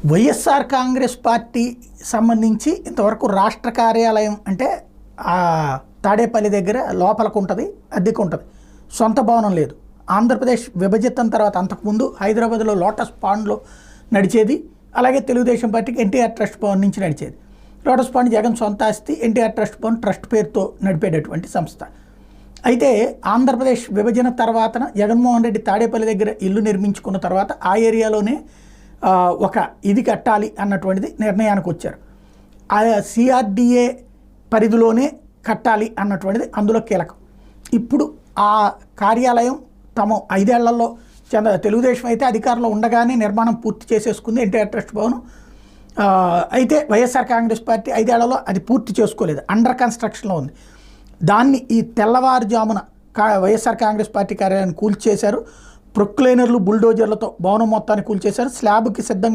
YSR Congress party సంబంధించి ఇంతవరకు రాష్ట్ర కార్యాలయం అంటే తాడేపల్లి దగ్గర లోపలకు ఉంటుంది, అద్దెకు ఉంటుంది. సొంత భవనం లేదు. ఆంధ్రప్రదేశ్ విభజితం తర్వాత అంతకుముందు హైదరాబాద్లో లోటస్ పాండ్లో నడిచేది. అలాగే తెలుగుదేశం పార్టీకి ఎన్టీఆర్ ట్రస్ట్ భవన్ నుంచి నడిచేది. లోటస్ పాండ్ జగన్ సొంత ఆస్తి, ఎన్టీఆర్ ట్రస్ట్ భవన్ ట్రస్ట్ పేరుతో నడిపేటటువంటి సంస్థ. అయితే ఆంధ్రప్రదేశ్ విభజన తర్వాత జగన్మోహన్ రెడ్డి తాడేపల్లి దగ్గర ఇల్లు నిర్మించుకున్న తర్వాత ఆ ఏరియాలోనే ఒక ఇది కట్టాలి అన్నటువంటిది నిర్ణయానికి వచ్చారు. ఆ సిఆర్డిఏ పరిధిలోనే కట్టాలి అన్నటువంటిది అందులో కీలకం. ఇప్పుడు ఆ కార్యాలయం తమ 5 ఏళ్లలో తెలుగుదేశం అయితే అధికారంలో ఉండగానే నిర్మాణం పూర్తి చేసేసుకుంది ఎన్టీఆర్ ట్రస్ట్ భవన్. అయితే వైఎస్ఆర్ కాంగ్రెస్ పార్టీ 5 ఏళ్లలో అది పూర్తి చేసుకోలేదు, అండర్ కన్స్ట్రక్షన్లో ఉంది. దాన్ని ఈ తెల్లవారుజామున వైఎస్ఆర్ కాంగ్రెస్ పార్టీ కార్యాలయాన్ని కూల్చేశారు. ప్రొక్లైనర్లు బుల్డోజర్లతో భవనం మొత్తాన్ని కూల్చేశారు. స్లాబ్కి సిద్ధంగా